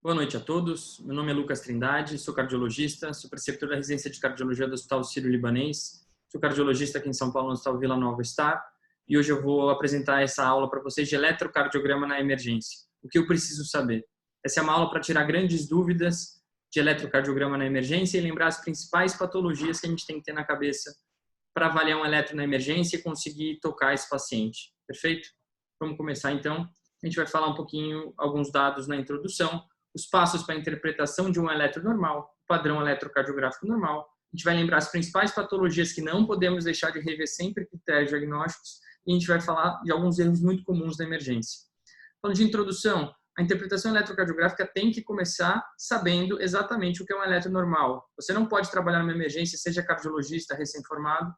Boa noite a todos. Meu nome é Lucas Trindade, sou cardiologista, sou preceptor da residência de cardiologia do Hospital Sírio-Libanês, sou cardiologista aqui em São Paulo, no Hospital Vila Nova Star, e hoje eu vou apresentar essa aula para vocês de eletrocardiograma na emergência. O que eu preciso saber? Essa é uma aula para tirar grandes dúvidas de eletrocardiograma na emergência e lembrar as principais patologias que a gente tem que ter na cabeça para avaliar um eletro na emergência e conseguir tocar esse paciente. Perfeito? Vamos começar então. A gente vai falar um pouquinho, alguns dados na introdução, os passos para a interpretação de um eletro normal, o padrão eletrocardiográfico normal. A gente vai lembrar as principais patologias que não podemos deixar de rever sempre critérios diagnósticos e a gente vai falar de alguns erros muito comuns na emergência. Falando de introdução, a interpretação eletrocardiográfica tem que começar sabendo exatamente o que é um eletro normal. Você não pode trabalhar numa emergência, seja cardiologista recém-formado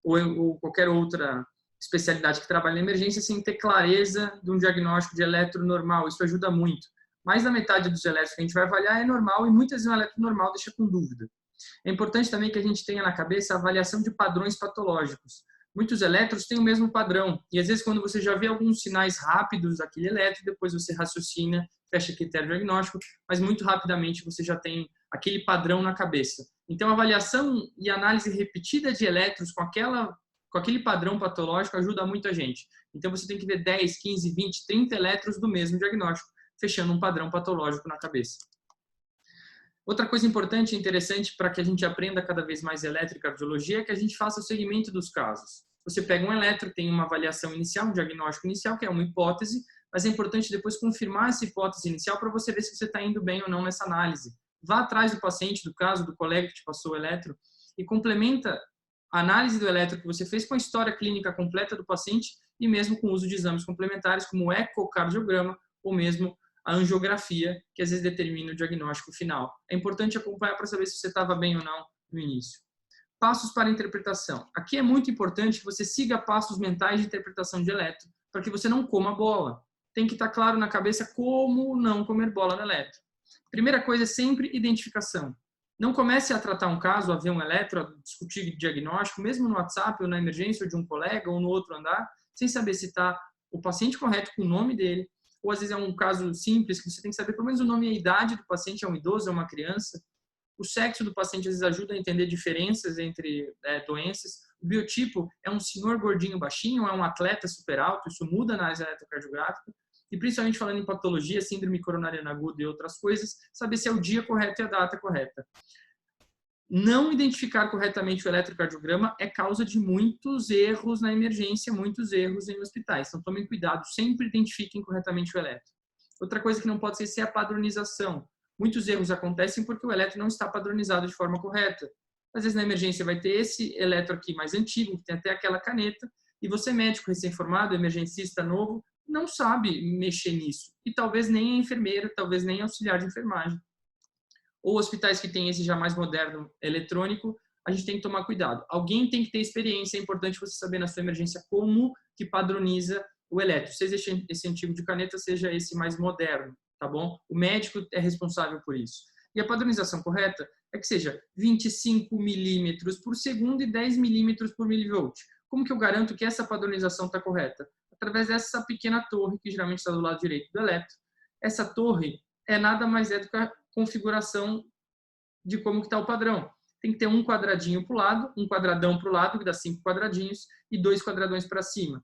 ou qualquer outra especialidade que trabalhe na emergência, sem ter clareza de um diagnóstico de eletro normal. Isso ajuda muito. Mais da metade dos eletros que a gente vai avaliar é normal e muitas vezes um eletro normal deixa com dúvida. É importante também que a gente tenha na cabeça a avaliação de padrões patológicos. Muitos eletros têm o mesmo padrão e às vezes quando você já vê alguns sinais rápidos daquele eletro, depois você raciocina, fecha critério diagnóstico, mas muito rapidamente você já tem aquele padrão na cabeça. Então, a avaliação e análise repetida de eletros com aquele padrão patológico ajuda muito a gente. Então, você tem que ver 10, 15, 20, 30 eletros do mesmo diagnóstico, fechando um padrão patológico na cabeça. Outra coisa importante e interessante para que a gente aprenda cada vez mais eletrocardiologia é que a gente faça o segmento dos casos. Você pega um eletro, tem uma avaliação inicial, um diagnóstico inicial, que é uma hipótese, mas é importante depois confirmar essa hipótese inicial para você ver se você está indo bem ou não nessa análise. Vá atrás do paciente, do caso, do colega que te passou o eletro e complementa a análise do eletro que você fez com a história clínica completa do paciente e mesmo com o uso de exames complementares como o ecocardiograma ou mesmo a angiografia, que às vezes determina o diagnóstico final. É importante acompanhar para saber se você estava bem ou não no início. Passos para a interpretação. Aqui é muito importante que você siga passos mentais de interpretação de eletro, para que você não coma bola. Tem que estar claro na cabeça como não comer bola no eletro. Primeira coisa é sempre identificação. Não comece a tratar um caso, a ver um eletro, a discutir diagnóstico, mesmo no WhatsApp ou na emergência ou de um colega ou no outro andar, sem saber se está o paciente correto com o nome dele, ou às vezes é um caso simples que você tem que saber pelo menos o nome e a idade do paciente, é um idoso, é uma criança. O sexo do paciente às vezes ajuda a entender diferenças entre doenças. O biotipo é um senhor gordinho baixinho, é um atleta super alto, isso muda na análise eletrocardiográfica. E principalmente falando em patologia, síndrome coronariana aguda e outras coisas, saber se é o dia correto e a data correta. Não identificar corretamente o eletrocardiograma é causa de muitos erros na emergência, muitos erros em hospitais. Então, tomem cuidado, sempre identifiquem corretamente o eletro. Outra coisa que não pode ser a padronização. Muitos erros acontecem porque o eletro não está padronizado de forma correta. Às vezes, na emergência, vai ter esse eletro aqui mais antigo, que tem até aquela caneta, e você, médico recém-formado, emergencista novo, não sabe mexer nisso. E talvez nem é enfermeiro, talvez nem auxiliar de enfermagem. Ou hospitais que têm esse já mais moderno eletrônico, a gente tem que tomar cuidado. Alguém tem que ter experiência, é importante você saber na sua emergência como que padroniza o eletro, seja esse antigo de caneta, seja esse mais moderno, tá bom? O médico é responsável por isso. E a padronização correta é que seja 25 milímetros por segundo e 10 milímetros por milivolt. Como que eu garanto que essa padronização está correta? Através dessa pequena torre, que geralmente está do lado direito do eletro. Essa torre é nada mais do que a configuração de como que está o padrão. Tem que ter um quadradinho para o lado, um quadradão para o lado, que dá 5 quadradinhos, e 2 quadradões para cima.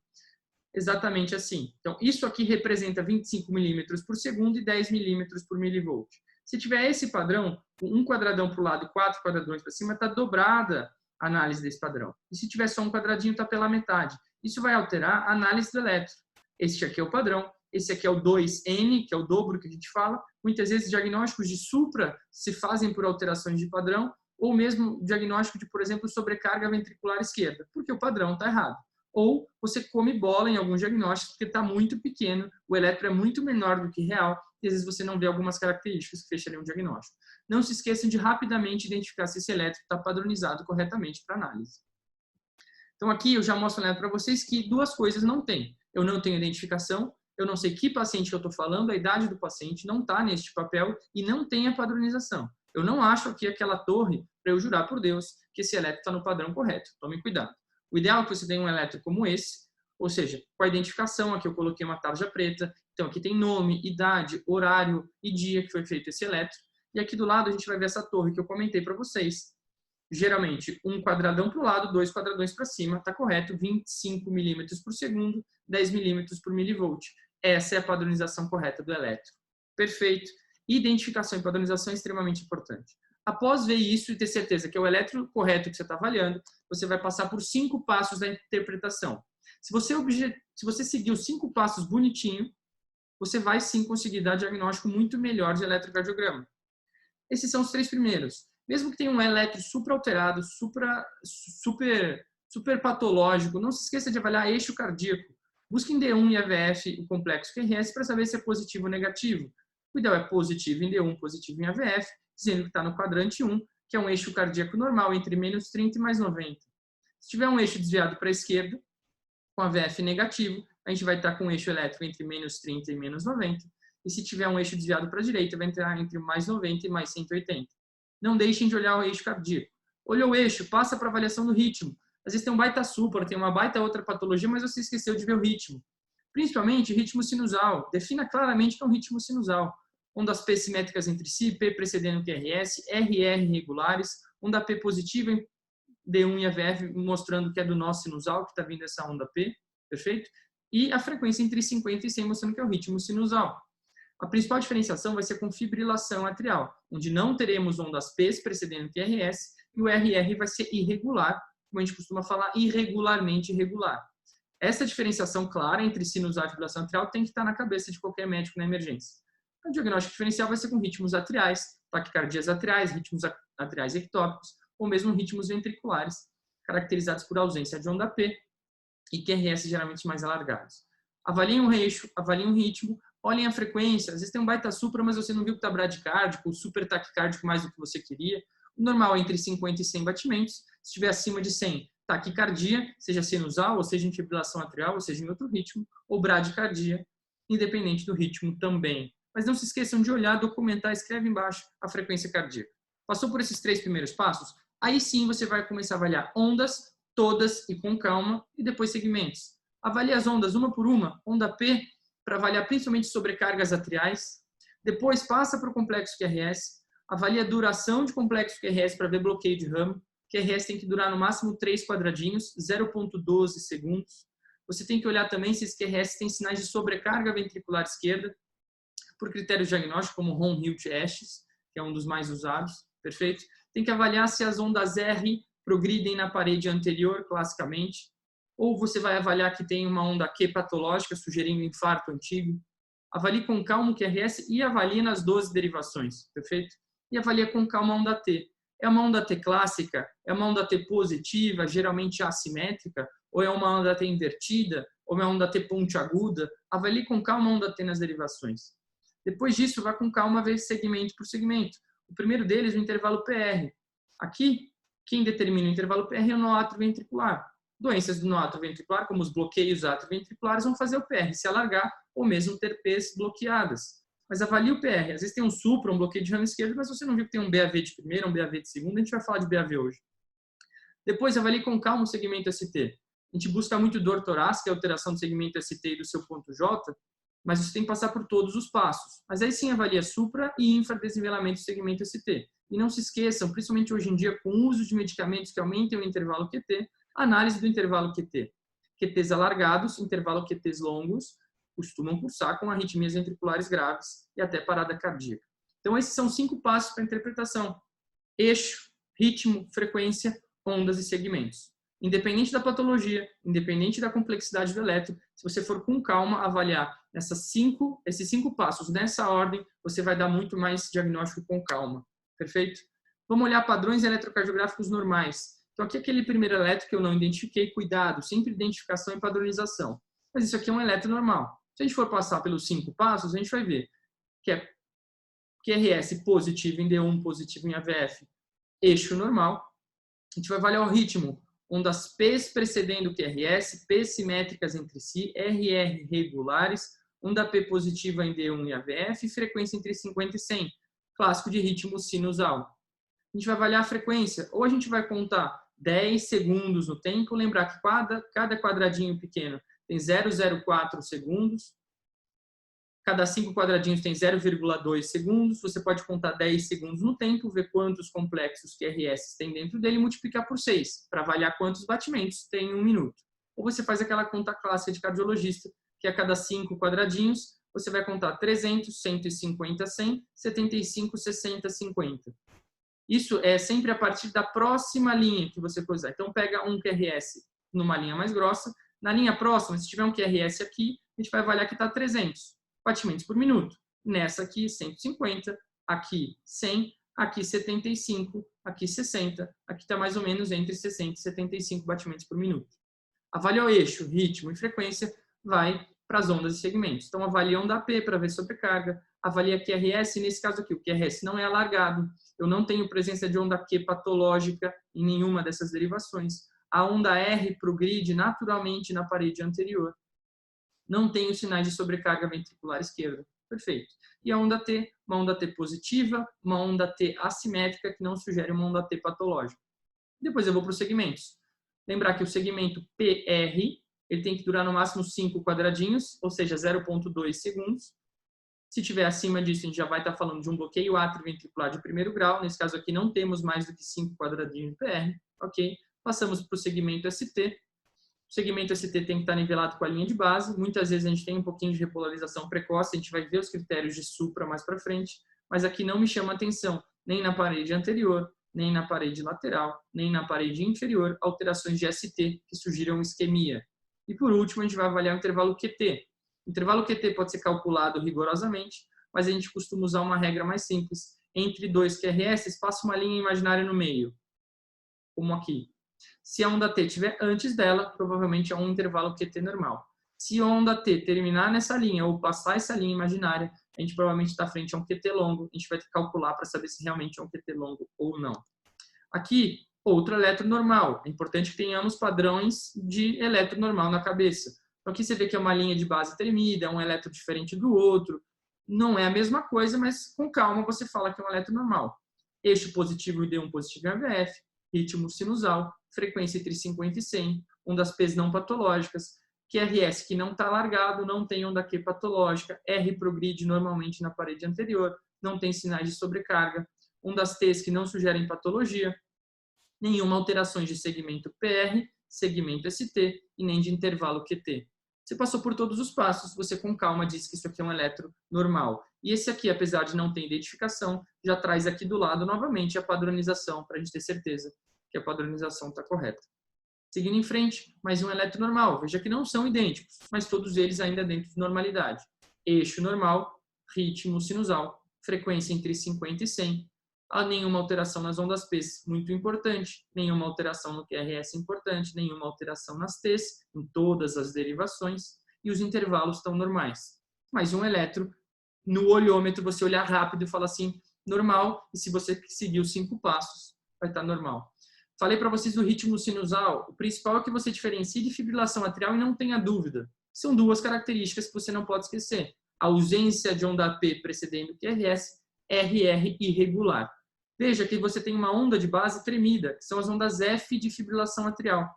Exatamente assim. Então, isso aqui representa 25 milímetros por segundo e 10 milímetros por milivolt. Se tiver esse padrão, um quadradão para o lado e 4 quadradões para cima, está dobrada a análise desse padrão. E se tiver só um quadradinho, está pela metade. Isso vai alterar a análise do eletro. Este aqui é o padrão. Esse aqui é o 2N, que é o dobro que a gente fala. Muitas vezes, diagnósticos de supra se fazem por alterações de padrão, ou mesmo diagnóstico de, por exemplo, sobrecarga ventricular esquerda, porque o padrão está errado. Ou você come bola em alguns diagnósticos, porque está muito pequeno, o eletro é muito menor do que real, e às vezes você não vê algumas características que fechariam o diagnóstico. Não se esqueçam de rapidamente identificar se esse eletro está padronizado corretamente para análise. Então, aqui eu já mostro para vocês que duas coisas não tem. Eu não tenho identificação, eu não sei que paciente eu estou falando, a idade do paciente não está neste papel e não tem a padronização. Eu não acho aqui aquela torre para eu jurar por Deus que esse eletro está no padrão correto. Tome cuidado. O ideal é que você tenha um eletro como esse, Ou seja, com a identificação, aqui eu coloquei uma tarja preta, então aqui tem nome, idade, horário e dia que foi feito esse eletro. E aqui do lado a gente vai ver essa torre que eu comentei para vocês. Geralmente, um quadradão para o lado, 2 quadradões para cima, está correto, 25 milímetros por segundo, 10 milímetros por milivolt. Essa é a padronização correta do eletro. Perfeito. Identificação e padronização é extremamente importante. Após ver isso e ter certeza que é o eletro correto que você está avaliando, você vai passar por 5 passos da interpretação. Se você seguir os 5 passos bonitinho, você vai sim conseguir dar diagnóstico muito melhor de eletrocardiograma. Esses são os 3 primeiros. Mesmo que tenha um eletro super alterado, super patológico, não se esqueça de avaliar eixo cardíaco. Busque em D1 e AVF o complexo QRS para saber se é positivo ou negativo. O ideal é positivo em D1, positivo em AVF, dizendo que está no quadrante 1, que é um eixo cardíaco normal entre menos 30 e mais 90. Se tiver um eixo desviado para a esquerda, com AVF negativo, a gente vai estar com um eixo elétrico entre menos 30 e menos 90. E se tiver um eixo desviado para a direita, vai entrar entre mais 90 e mais 180. Não deixem de olhar o eixo cardíaco. Olhou o eixo, passa para a avaliação do ritmo. Às vezes tem um baita supra, tem uma baita outra patologia, mas você esqueceu de ver o ritmo. Principalmente ritmo sinusal. Defina claramente que é um ritmo sinusal. Ondas P simétricas entre si, P precedendo o QRS, RR regulares, onda P positiva em D1 e AVF, mostrando que é do nó sinusal, que está vindo essa onda P, perfeito? E a frequência entre 50 e 100, mostrando que é o ritmo sinusal. A principal diferenciação vai ser com fibrilação atrial, onde não teremos ondas P precedendo o QRS, e o RR vai ser irregular, como a gente costuma falar, irregularmente irregular. Essa diferenciação clara entre sinusal e fibrilação atrial tem que estar na cabeça de qualquer médico na emergência. O diagnóstico diferencial vai ser com ritmos atriais, taquicardias atriais, ritmos atriais ectópicos, ou mesmo ritmos ventriculares, caracterizados por ausência de onda P e QRS geralmente mais alargados. Avaliem o eixo, avaliem o ritmo, olhem a frequência. Às vezes tem um baita supra, mas você não viu que está bradicárdico, super taquicárdico mais do que você queria. O normal é entre 50 e 100 batimentos. Se estiver acima de 100, taquicardia, seja sinusal, ou seja em fibrilação atrial, ou seja em outro ritmo, ou bradicardia, independente do ritmo também. Mas não se esqueçam de olhar, documentar, escreve embaixo a frequência cardíaca. Passou por esses 3 primeiros passos? Aí sim você vai começar a avaliar ondas, todas e com calma, e depois segmentos. Avalie as ondas uma por uma, onda P, para avaliar principalmente sobrecargas atriais. Depois passa para o complexo QRS, avalia a duração de complexo QRS para ver bloqueio de ramo. QRS tem que durar no máximo 3 quadradinhos, 0,12 segundos. Você tem que olhar também se esse QRS tem sinais de sobrecarga ventricular esquerda, por critérios diagnósticos como Ron-Hilt-Estes, que é um dos mais usados, perfeito? Tem que avaliar se as ondas R progridem na parede anterior, classicamente, ou você vai avaliar que tem uma onda Q patológica, sugerindo infarto antigo. Avalie com calma o QRS e avalie nas 12 derivações, perfeito? E avalie com calma a onda T. É uma onda T clássica? É uma onda T positiva, geralmente assimétrica? Ou é uma onda T invertida? Ou é uma onda T pontiaguda? Avalie com calma a onda T nas derivações. Depois disso, vá com calma ver segmento por segmento. O primeiro deles é o intervalo PR. Aqui, quem determina o intervalo PR é o nó atrioventricular. Doenças do nó atrioventricular, como os bloqueios atrioventriculares, vão fazer o PR se alargar ou mesmo ter P's bloqueadas. Mas avalie o PR. Às vezes tem um supra, um bloqueio de ramo esquerdo, mas você não viu que tem um BAV de primeira, um BAV de segunda. A gente vai falar de BAV hoje. Depois, avalie com calma o segmento ST. A gente busca muito dor torácica, alteração do segmento ST e do seu ponto J, mas você tem que passar por todos os passos. Mas aí sim avalia supra e infradesnivelamento do segmento ST. E não se esqueçam, principalmente hoje em dia, com o uso de medicamentos que aumentem o intervalo QT, análise do intervalo QT. QTs alargados, intervalo QTs longos, costumam cursar com arritmias ventriculares graves e até parada cardíaca. Então, esses são 5 passos para a interpretação. Eixo, ritmo, frequência, ondas e segmentos. Independente da patologia, independente da complexidade do eletro, se você for com calma avaliar esses 5 passos nessa ordem, você vai dar muito mais diagnóstico com calma. Perfeito? Vamos olhar padrões eletrocardiográficos normais. Então, aqui é aquele primeiro eletro que eu não identifiquei, cuidado, sempre identificação e padronização. Mas isso aqui é um eletro normal. Se a gente for passar pelos 5 passos, a gente vai ver que é QRS positivo em D1, positivo em AVF, eixo normal. A gente vai avaliar o ritmo, ondas P precedendo o QRS, P simétricas entre si, RR regulares, onda P positiva em D1 e AVF, frequência entre 50 e 100, clássico de ritmo sinusal. A gente vai avaliar a frequência, ou a gente vai contar 10 segundos no tempo, lembrar que cada quadradinho pequeno tem 0,04 segundos. Cada 5 quadradinhos tem 0,2 segundos. Você pode contar 10 segundos no tempo, ver quantos complexos QRS tem dentro dele e multiplicar por 6, para avaliar quantos batimentos tem em 1 minuto. Ou você faz aquela conta clássica de cardiologista, que a cada 5 quadradinhos, você vai contar 300, 150, 100, 75, 60, 50. Isso é sempre a partir da próxima linha que você cruzar. Então, pega um QRS numa linha mais grossa. Na linha próxima, se tiver um QRS aqui, a gente vai avaliar que está 300 batimentos por minuto. Nessa aqui, 150, aqui 100, aqui 75, aqui 60, aqui está mais ou menos entre 60 e 75 batimentos por minuto. Avalia o eixo, ritmo e frequência, vai para as ondas e segmentos. Então, avalia a onda P para ver sobrecarga, avalia QRS, nesse caso aqui, o QRS não é alargado, eu não tenho presença de onda Q patológica em nenhuma dessas derivações. A onda R progride naturalmente na parede anterior. Não tenho sinais de sobrecarga ventricular esquerda. Perfeito. E a onda T, uma onda T positiva, uma onda T assimétrica, que não sugere uma onda T patológica. Depois eu vou para os segmentos. Lembrar que o segmento PR, ele tem que durar no máximo 5 quadradinhos, ou seja, 0,2 segundos. Se tiver acima disso, a gente já vai estar falando de um bloqueio atrioventricular de primeiro grau. Nesse caso aqui, não temos mais do que 5 quadradinhos de PR. Ok? Passamos para o segmento ST. O segmento ST tem que estar nivelado com a linha de base. Muitas vezes a gente tem um pouquinho de repolarização precoce. A gente vai ver os critérios de supra mais para frente. Mas aqui não me chama atenção, nem na parede anterior, nem na parede lateral, nem na parede inferior, alterações de ST que sugiram isquemia. E por último, a gente vai avaliar o intervalo QT. O intervalo QT pode ser calculado rigorosamente, mas a gente costuma usar uma regra mais simples. Entre dois QRS, passa uma linha imaginária no meio, como aqui. Se a onda T estiver antes dela, provavelmente é um intervalo QT normal. Se a onda T terminar nessa linha ou passar essa linha imaginária, a gente provavelmente está frente a um QT longo. A gente vai ter que calcular para saber se realmente é um QT longo ou não. Aqui, outro eletro normal. É importante que tenhamos padrões de eletro normal na cabeça. Então, aqui você vê que é uma linha de base tremida, um eletro diferente do outro. Não é a mesma coisa, mas com calma você fala que é um eletro normal. Eixo positivo e D1 positivo em AVF, ritmo sinusal, frequência entre 50 e 100, ondas P não patológicas, QRS que não está alargado, não tem onda Q patológica, R progride normalmente na parede anterior, não tem sinais de sobrecarga, ondas T que não sugerem patologia, nenhuma alteração de segmento PR, segmento ST e nem de intervalo QT. Você passou por todos os passos, você com calma diz que isso aqui é um eletro normal. E esse aqui, apesar de não ter identificação, já traz aqui do lado novamente a padronização, para a gente ter certeza que a padronização está correta. Seguindo em frente, mais um eletro normal. Veja que não são idênticos, mas todos eles ainda dentro de normalidade. Eixo normal, ritmo sinusal, frequência entre 50 e 100. Há nenhuma alteração nas ondas P, muito importante. Nenhuma alteração no QRS, importante. Nenhuma alteração nas T's, em todas as derivações. E os intervalos estão normais. Mais um eletro. No olhômetro, você olhar rápido e falar assim, normal. E se você seguir os 5 passos, vai estar normal. Falei para vocês do ritmo sinusal. O principal é que você diferencie de fibrilação atrial e não tenha dúvida. São duas características que você não pode esquecer. A ausência de onda P precedendo QRS, RR irregular. Veja que você tem uma onda de base tremida, que são as ondas F de fibrilação atrial.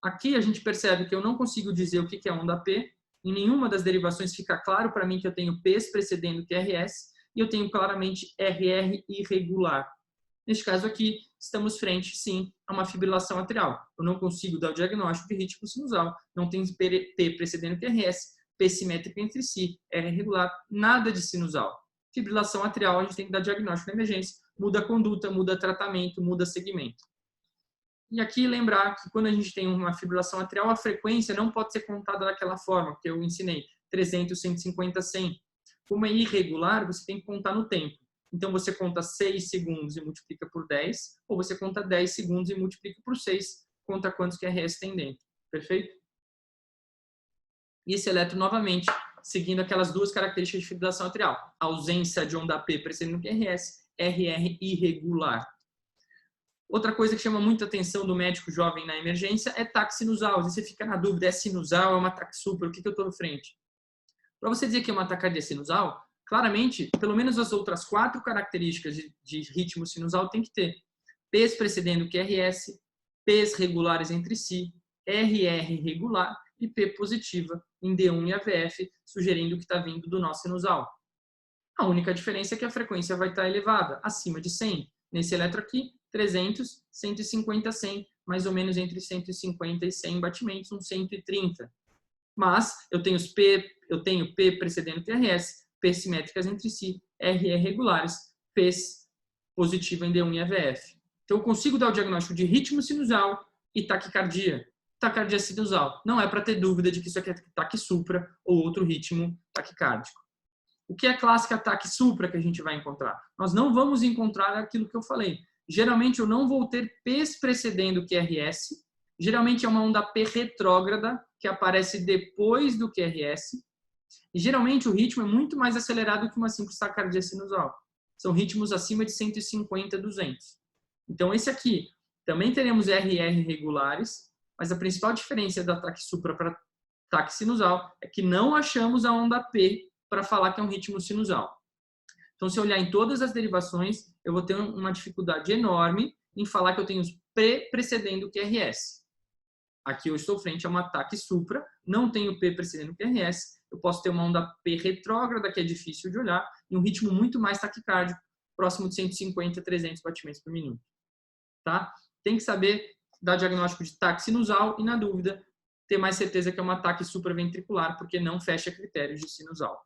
Aqui a gente percebe que eu não consigo dizer o que é onda P. Em nenhuma das derivações fica claro para mim que eu tenho P's precedendo QRS e eu tenho claramente RR irregular. Neste caso aqui, estamos frente, sim, a uma fibrilação atrial. Eu não consigo dar o diagnóstico de ritmo sinusal, não tem P precedendo QRS, P simétrico entre si, R irregular, nada de sinusal. Fibrilação atrial, a gente tem que dar diagnóstico na emergência, muda a conduta, muda tratamento, muda segmento. E aqui lembrar que quando a gente tem uma fibrilação atrial, a frequência não pode ser contada daquela forma que eu ensinei, 300, 150, 100. Como é irregular, você tem que contar no tempo. Então, você conta 6 segundos e multiplica por 10, ou você conta 10 segundos e multiplica por 6, conta quantos QRS tem dentro. Perfeito? E esse eletro, novamente, seguindo aquelas duas características de fibrilação atrial. Ausência de onda P precedendo QRS, RR irregular. Outra coisa que chama muita atenção do médico jovem na emergência é taque sinusal. Às vezes você fica na dúvida, é sinusal, é uma taque super, o que eu estou na frente? Para você dizer que é uma taquicardia sinusal, claramente, pelo menos as outras 4 características de ritmo sinusal tem que ter. P's precedendo QRS, P's regulares entre si, RR regular e P positiva em D1 e AVF, sugerindo que está vindo do nó sinusal. A única diferença é que a frequência vai estar elevada, acima de 100. Nesse eletro aqui, 300, 150, 100, mais ou menos entre 150 e 100 batimentos, uns 130. Mas eu tenho P precedendo QRS, P simétricas entre si, RE regulares, P's positiva em D1 e AVF. Então eu consigo dar o diagnóstico de ritmo sinusal e taquicardia. Taquicardia sinusal. Não é para ter dúvida de que isso aqui é taquissupra ou outro ritmo taquicárdico. O que é a clássica taquissupra que a gente vai encontrar? Nós não vamos encontrar aquilo que eu falei. Geralmente eu não vou ter P's precedendo QRS. Geralmente é uma onda P retrógrada que aparece depois do QRS. E geralmente o ritmo é muito mais acelerado que uma simples taquicardia sinusal. São ritmos acima de 150, 200. Então esse aqui, também teremos RR regulares, mas a principal diferença da taquissupra para taque sinusal é que não achamos a onda P para falar que é um ritmo sinusal. Então se eu olhar em todas as derivações, eu vou ter uma dificuldade enorme em falar que eu tenho P precedendo o QRS. Aqui eu estou frente a uma taquissupra, não tenho P precedendo o QRS, eu posso ter uma onda P retrógrada, que é difícil de olhar, e um ritmo muito mais taquicárdico, próximo de 150 a 300 batimentos por minuto. Tá? Tem que saber dar diagnóstico de taque sinusal e, na dúvida, ter mais certeza que é uma taque supraventricular, porque não fecha critérios de sinusal.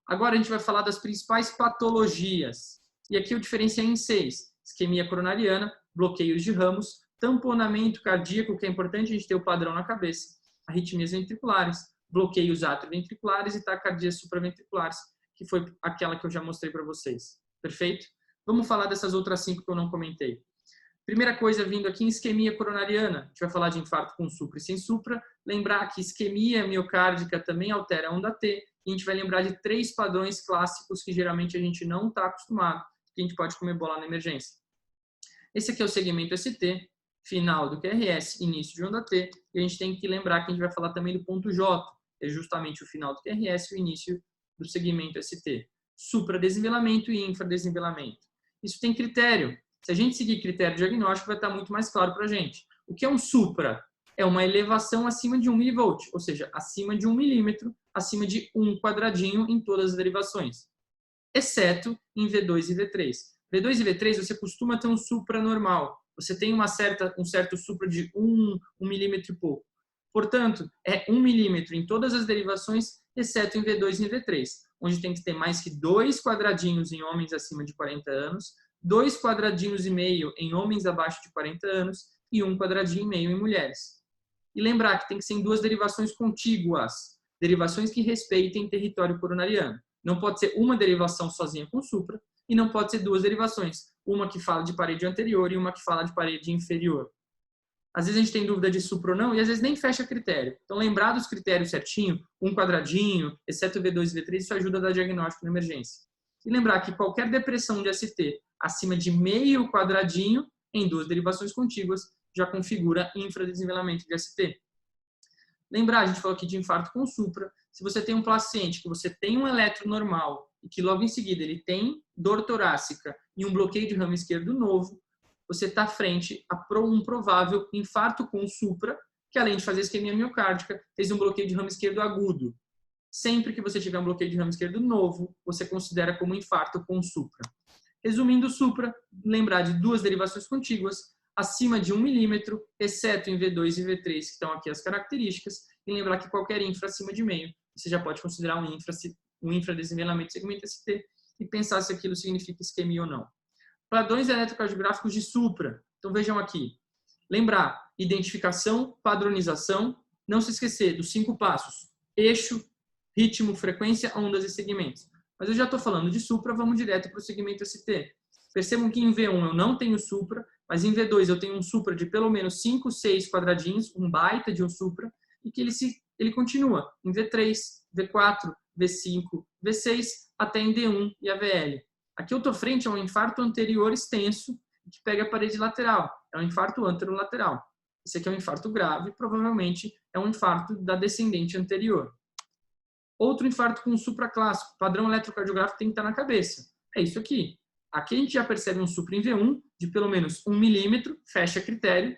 Agora a gente vai falar das principais patologias. E aqui eu diferenciei em 6. Isquemia coronariana, bloqueios de ramos, tamponamento cardíaco, que é importante a gente ter o padrão na cabeça, arritmias ventriculares, bloqueios atrioventriculares e taquicardias supraventriculares, que foi aquela que eu já mostrei para vocês. Perfeito? Vamos falar dessas outras 5 que eu não comentei. Primeira coisa vindo aqui, isquemia coronariana. A gente vai falar de infarto com supra e sem supra. Lembrar que isquemia miocárdica também altera a onda T. E a gente vai lembrar de 3 padrões clássicos que geralmente a gente não está acostumado, que a gente pode comer bola na emergência. Esse aqui é o segmento ST, final do QRS, início de onda T. E a gente tem que lembrar que a gente vai falar também do ponto J, que é justamente o final do QRS e o início do segmento ST. Supradesnivelamento e infradesnivelamento. Isso tem critério. Se a gente seguir critério diagnóstico, vai estar muito mais claro para a gente. O que é um supra? É uma elevação acima de 1 mV, ou seja, acima de 1 milímetro, acima de 1 quadradinho em todas as derivações, exceto em V2 e V3. V2 e V3 você costuma ter um supra normal. Você tem um certo supra de 1 milímetro e pouco. Portanto, é 1 milímetro em todas as derivações, exceto em V2 e V3, onde tem que ter mais que 2 quadradinhos em homens acima de 40 anos, 2 quadradinhos e meio em homens abaixo de 40 anos e 1 quadradinho e meio em mulheres. E lembrar que tem que ser em 2 derivações contíguas, derivações que respeitem território coronariano. Não pode ser uma derivação sozinha com supra e não pode ser 2 derivações, uma que fala de parede anterior e uma que fala de parede inferior. Às vezes a gente tem dúvida de supra ou não e às vezes nem fecha critério. Então lembrar dos critérios certinho, 1 quadradinho, exceto V2 e V3, isso ajuda a dar diagnóstico na emergência. E lembrar que qualquer depressão de ST acima de meio quadradinho em 2 derivações contíguas já configura infradesnivelamento de ST. Lembrar, a gente falou aqui de infarto com supra. Se você tem um paciente que você tem um eletro normal e que logo em seguida ele tem dor torácica e um bloqueio de ramo esquerdo novo, você está frente a um provável infarto com supra, que além de fazer isquemia miocárdica, fez um bloqueio de ramo esquerdo agudo. Sempre que você tiver um bloqueio de ramo esquerdo novo, você considera como infarto com supra. Resumindo, supra, lembrar de 2 derivações contíguas, acima de 1 milímetro, exceto em V2 e V3, que estão aqui as características, e lembrar que qualquer infra acima de meio, você já pode considerar um infradesnivelamento de segmento ST e pensar se aquilo significa isquemia ou não. Padrões eletrocardiográficos de supra. Então vejam aqui. Lembrar, identificação, padronização, não se esquecer dos 5 passos. Eixo, ritmo, frequência, ondas e segmentos. Mas eu já estou falando de supra, vamos direto para o segmento ST. Percebam que em V1 eu não tenho supra, mas em V2 eu tenho um supra de pelo menos 5, 6 quadradinhos, um baita de um supra, e que ele continua em V3, V4, V5, V6, até em D1 e AVL. Aqui eu estou frente a um infarto anterior extenso que pega a parede lateral. É um infarto anterolateral. Esse aqui é um infarto grave, provavelmente é um infarto da descendente anterior. Outro infarto com supra clássico, padrão eletrocardiográfico tem que estar na cabeça. É isso aqui. Aqui a gente já percebe um supra em V1 de pelo menos 1 milímetro, fecha critério.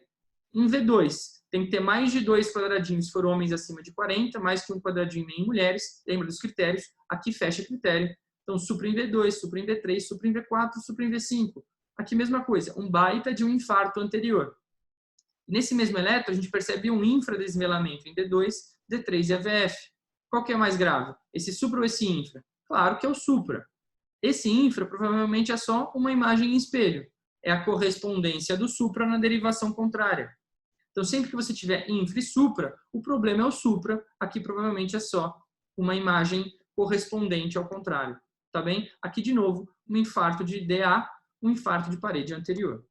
Em V2 Tem que ter mais de 2 quadradinhos se for homens acima de 40, mais que um quadradinho em mulheres. Lembra dos critérios? Aqui fecha critério. Então, supra em V2, supra em V3, supra em V4, supra em V5. Aqui, mesma coisa, um baita de um infarto anterior. Nesse mesmo eletro, a gente percebe um infradesnivelamento em D2, D3 e AVF. Qual que é mais grave? Esse supra ou esse infra? Claro que é o supra. Esse infra provavelmente é só uma imagem em espelho. É a correspondência do supra na derivação contrária. Então, sempre que você tiver infra e supra, o problema é o supra. Aqui, provavelmente, é só uma imagem correspondente ao contrário. Tá bem? Aqui, de novo, um infarto de DA, um infarto de parede anterior.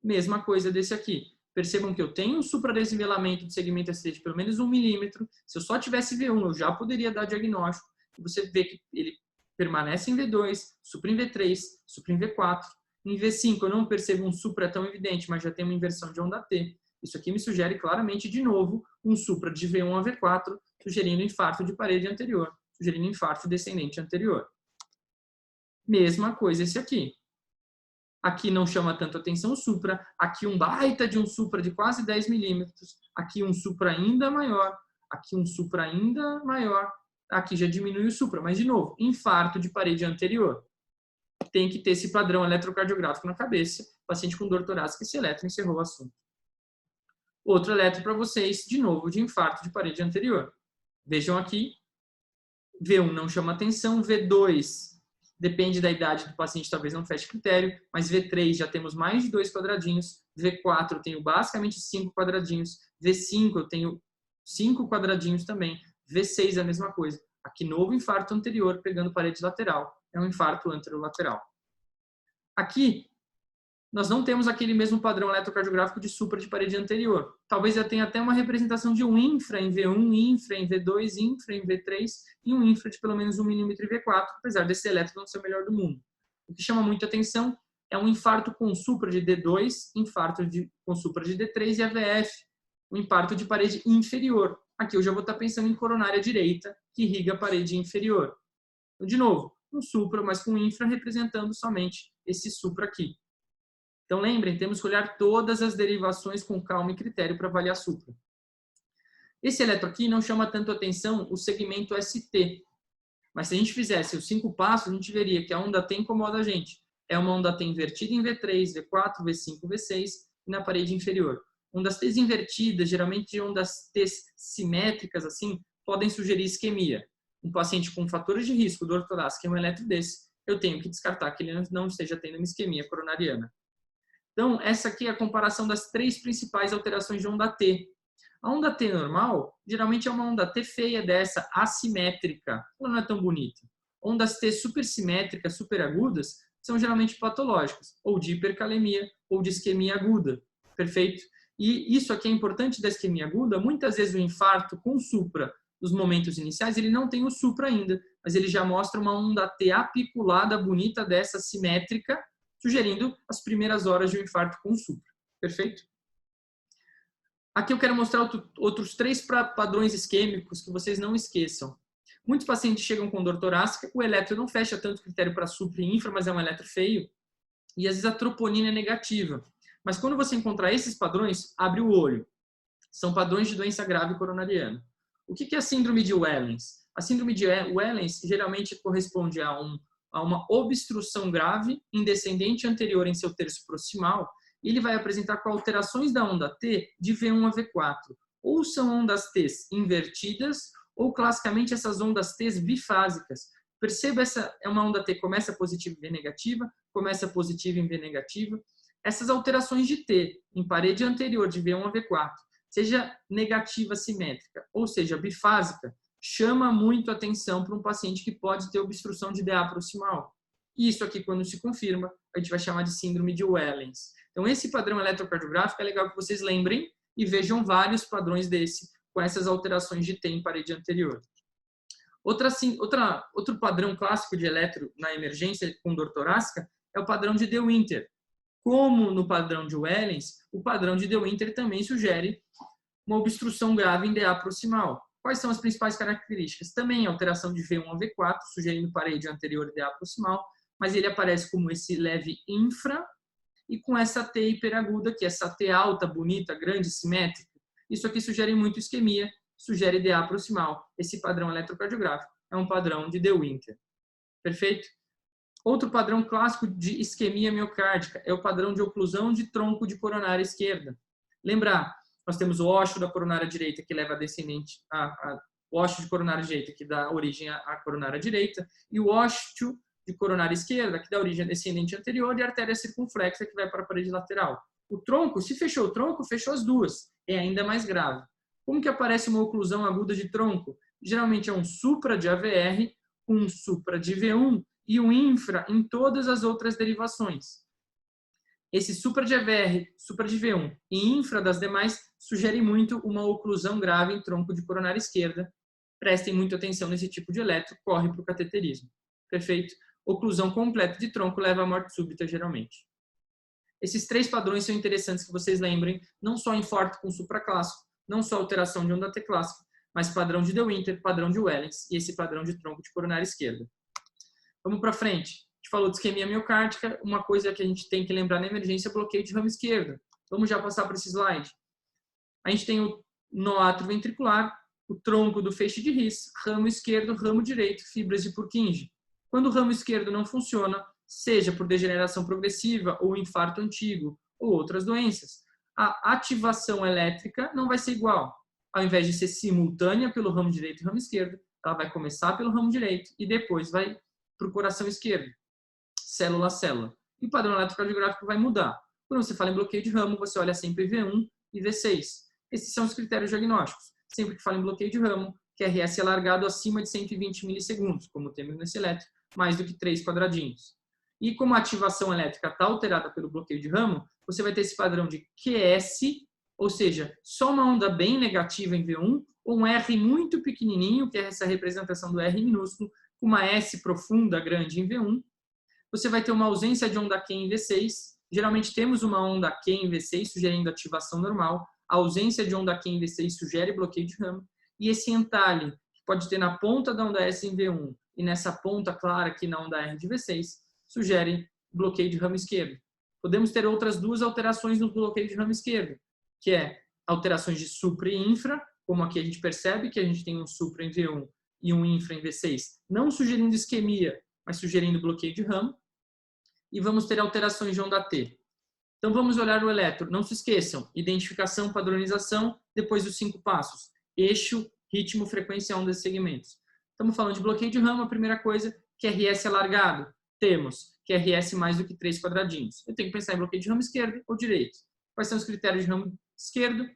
Mesma coisa desse aqui. Percebam que eu tenho um supradesnivelamento de segmento ST de pelo menos 1 milímetro. Se eu só tivesse V1, eu já poderia dar diagnóstico. Você vê que ele permanece em V2, supra em V3, supra em V4. Em V5, eu não percebo um supra tão evidente, mas já tem uma inversão de onda T. Isso aqui me sugere claramente, de novo, um supra de V1 a V4, sugerindo infarto de parede anterior, sugerindo infarto descendente anterior. Mesma coisa esse aqui. Aqui não chama tanto atenção o supra, aqui um baita de um supra de quase 10 milímetros, aqui um supra ainda maior, aqui um supra ainda maior, aqui já diminui o supra, mas de novo, infarto de parede anterior. Tem que ter esse padrão eletrocardiográfico na cabeça, paciente com dor torácica, esse eletro encerrou o assunto. Outro eletro para vocês, de novo, de infarto de parede anterior. Vejam aqui, V1 não chama atenção, V2 depende da idade do paciente, talvez não feche critério, mas V3 já temos mais de 2 quadradinhos, V4 eu tenho basicamente 5 quadradinhos, V5 eu tenho 5 quadradinhos também, V6 é a mesma coisa. Aqui, novo infarto anterior, pegando parede lateral, é um infarto anterolateral. Aqui, nós não temos aquele mesmo padrão eletrocardiográfico de supra de parede anterior. Talvez eu tenha até uma representação de um infra em V1, infra em V2, infra em V3 e um infra de pelo menos 1 milímetro em V4, apesar desse eletro não ser o melhor do mundo. O que chama muita atenção é um infarto com supra de D2, infarto com supra de D3 e AVF, um infarto de parede inferior. Aqui eu já vou estar pensando em coronária direita, que irriga a parede inferior. Então, de novo, um supra, mas com infra representando somente esse supra aqui. Então, lembrem, temos que olhar todas as derivações com calma e critério para avaliar supra. Esse eletro aqui não chama tanto atenção o segmento ST. Mas se a gente fizesse os 5 passos, a gente veria que a onda T incomoda a gente. É uma onda T invertida em V3, V4, V5, V6 e na parede inferior. Ondas T invertidas, geralmente ondas T simétricas, assim, podem sugerir isquemia. Um paciente com fatores de risco, dor torácica e um eletro desse, eu tenho que descartar que ele não esteja tendo uma isquemia coronariana. Então, essa aqui é a comparação das 3 principais alterações de onda T. A onda T normal, geralmente é uma onda T feia dessa, assimétrica. Ela não é tão bonita. Ondas T supersimétricas, superagudas, são geralmente patológicas, ou de hipercalemia, ou de isquemia aguda. Perfeito? E isso aqui é importante da isquemia aguda. Muitas vezes o infarto com supra, nos momentos iniciais, ele não tem o supra ainda, mas ele já mostra uma onda T apiculada, bonita dessa, simétrica, sugerindo as primeiras horas de um infarto com supra. Perfeito? Aqui eu quero mostrar outros 3 padrões isquêmicos que vocês não esqueçam. Muitos pacientes chegam com dor torácica, o eletro não fecha tanto critério para supra e infra, mas é um eletro feio, e às vezes a troponina é negativa. Mas quando você encontrar esses padrões, abre o olho. São padrões de doença grave coronariana. O que é a síndrome de Wellens? A síndrome de Wellens geralmente corresponde a uma obstrução grave em descendente anterior em seu terço proximal, e ele vai apresentar com alterações da onda T de V1 a V4. Ou são ondas T invertidas, ou classicamente essas ondas T bifásicas. Perceba, essa é uma onda T, começa positiva em V negativa, começa positiva em V negativa. Essas alterações de T em parede anterior de V1 a V4, seja negativa simétrica, ou seja, bifásica, chama muito atenção para um paciente que pode ter obstrução de DA proximal. E isso aqui, quando se confirma, a gente vai chamar de síndrome de Wellens. Então, esse padrão eletrocardiográfico é legal que vocês lembrem e vejam vários padrões com essas alterações de T em parede anterior. Outro padrão clássico de eletro na emergência com dor torácica é o padrão de De Winter. Como no padrão de Wellens, o padrão de De Winter também sugere uma obstrução grave em DA proximal. Quais são as principais características? Também alteração de V1 a V4, sugerindo parede anterior e DA proximal, mas ele aparece como esse leve infra e com essa T hiperaguda, que é essa T alta, bonita, grande, simétrica. Isso aqui sugere muito isquemia, sugere DA proximal. Esse padrão eletrocardiográfico é um padrão de De Winter. Perfeito? Outro padrão clássico de isquemia miocárdica é o padrão de oclusão de tronco de coronária esquerda. Lembrar, nós temos o ósseo da coronária direita que leva a descendente, o ósseo de coronária direita que dá origem à coronária direita e o ósseo de coronária esquerda que dá origem à descendente anterior e a artéria circunflexa que vai para a parede lateral. O tronco, se fechou o tronco, fechou as duas. É ainda mais grave. Como que aparece uma oclusão aguda de tronco? Geralmente é um supra de AVR, um supra de V1 e um infra em todas as outras derivações. Esse supra de AVR, supra de V1 e infra das demais sugere muito uma oclusão grave em tronco de coronária esquerda. Prestem muita atenção nesse tipo de eletro, corre para o cateterismo. Perfeito? Oclusão completa de tronco leva à morte súbita, geralmente. Esses três padrões são interessantes que vocês lembrem, não só infarto com supraclássico, não só alteração de onda T clássica, mas padrão de De Winter, padrão de Wellens e esse padrão de tronco de coronária esquerda. Vamos para frente. A gente falou de isquemia miocárdica, uma coisa que a gente tem que lembrar na emergência é bloqueio de ramo esquerdo. Vamos já passar para esse slide. A gente tem o nó atrioventricular, o tronco do feixe de His, ramo esquerdo, ramo direito, fibras de Purkinje. Quando o ramo esquerdo não funciona, seja por degeneração progressiva ou infarto antigo ou outras doenças, a ativação elétrica não vai ser igual. Ao invés de ser simultânea pelo ramo direito e ramo esquerdo, ela vai começar pelo ramo direito e depois vai para o coração esquerdo, célula a célula. E o padrão eletrocardiográfico vai mudar. Quando você fala em bloqueio de ramo, você olha sempre V1 e V6. Esses são os critérios diagnósticos. Sempre que fala em bloqueio de ramo, QRS alargado acima de 120 milissegundos, como temos nesse eletro, mais do que 3 quadradinhos. E como a ativação elétrica está alterada pelo bloqueio de ramo, você vai ter esse padrão de QS, ou seja, só uma onda bem negativa em V1, ou um R muito pequenininho, que é essa representação do R minúsculo, com uma S profunda grande em V1. Você vai ter uma ausência de onda Q em V6. Geralmente temos uma onda Q em V6, sugerindo ativação normal. A ausência de onda Q em V6 sugere bloqueio de ramo. E esse entalhe, que pode ter na ponta da onda S em V1 e nessa ponta clara aqui na onda R de V6, sugere bloqueio de ramo esquerdo. Podemos ter outras duas alterações no bloqueio de ramo esquerdo, que é alterações de supra e infra, como aqui a gente percebe que a gente tem um supra em V1 e um infra em V6, não sugerindo isquemia, mas sugerindo bloqueio de ramo. E vamos ter alterações de onda T. Então vamos olhar o eletro. Não se esqueçam, identificação, padronização, depois os 5 passos. Eixo, ritmo, frequência, onda desses segmentos. Estamos falando de bloqueio de ramo, a primeira coisa, QRS alargado. Temos QRS mais do que 3 quadradinhos. Eu tenho que pensar em bloqueio de ramo esquerdo ou direito. Quais são os critérios de ramo esquerdo?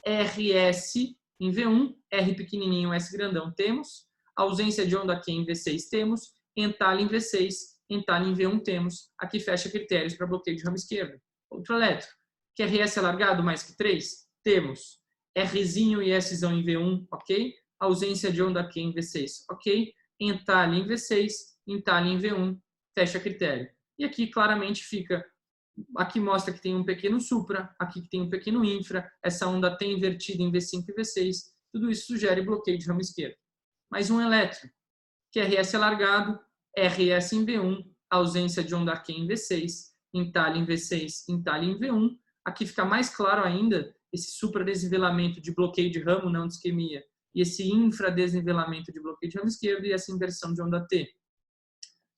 RS em V1, R pequenininho, S grandão, temos. Ausência de onda Q em V6, temos. Entalhe em V6, entalhe em V1, temos. Aqui fecha critérios para bloqueio de ramo esquerdo. Outro eletro. QRS alargado mais que 3? Temos. Rzinho e Szão em V1, ok? Ausência de onda Q em V6, ok? Entalhe em V6, entalhe em V1, fecha critério. E aqui claramente fica, aqui mostra que tem um pequeno supra, aqui que tem um pequeno infra, essa onda T invertida em V5 e V6, tudo isso sugere bloqueio de ramo esquerdo. Mais um eletro, QRS alargado, RS em V1, ausência de onda Q em V6, entalhe em V6, entalhe em V1. Aqui fica mais claro ainda esse supradesnivelamento de bloqueio de ramo, não de isquemia, e esse infradesnivelamento de bloqueio de ramo esquerdo e essa inversão de onda T.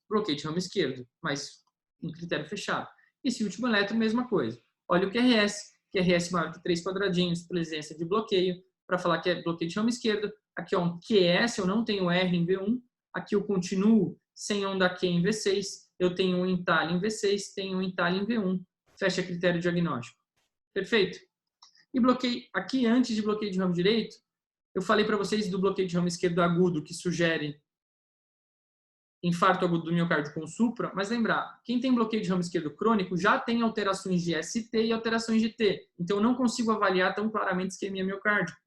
Bloqueio de ramo esquerdo, mas um critério fechado. Esse último eletro, mesma coisa. Olha o QRS maior que 3 quadradinhos, presença de bloqueio, para falar que é bloqueio de ramo esquerdo. Aqui é um QS, eu não tenho R em V1. Aqui eu continuo sem onda Q em V6. Eu tenho um entalhe em V6, tenho um entalhe em V1. Fecha critério diagnóstico. Perfeito? E bloqueio, aqui antes de bloqueio de ramo direito, eu falei para vocês do bloqueio de ramo esquerdo agudo, que sugere infarto agudo do miocárdio com supra, mas lembrar, quem tem bloqueio de ramo esquerdo crônico já tem alterações de ST e alterações de T. Então, eu não consigo avaliar tão claramente isquemia miocárdica.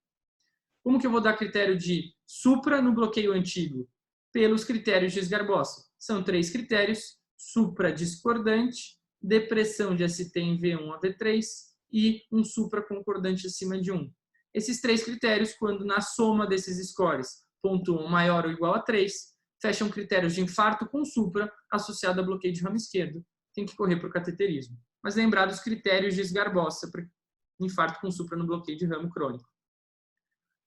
Como que eu vou dar critério de supra no bloqueio antigo? Pelos critérios de Sgarbossa. São 3 critérios: supra discordante, depressão de ST em V1 a V3 e um supra concordante acima de 1. Esses 3 critérios, quando na soma desses scores pontuam maior ou igual a 3, fecham critérios de infarto com supra associado a bloqueio de ramo esquerdo. Tem que correr para o cateterismo. Mas lembrar dos critérios de Sgarbossa para infarto com supra no bloqueio de ramo crônico.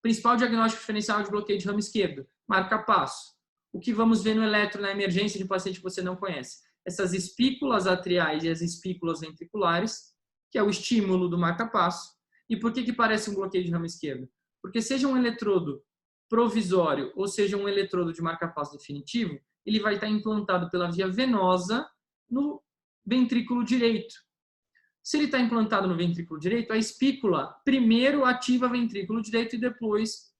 Principal diagnóstico diferencial de bloqueio de ramo esquerdo, marca-passo. O que vamos ver no eletro na emergência de paciente que você não conhece? Essas espículas atriais e as espículas ventriculares, que é o estímulo do marca-passo. E por que parece um bloqueio de ramo esquerdo? Porque seja um eletrodo provisório ou seja um eletrodo de marca-passo definitivo, ele vai estar implantado pela via venosa no ventrículo direito. Se ele está implantado no ventrículo direito, a espícula primeiro ativa ventrículo direito e depois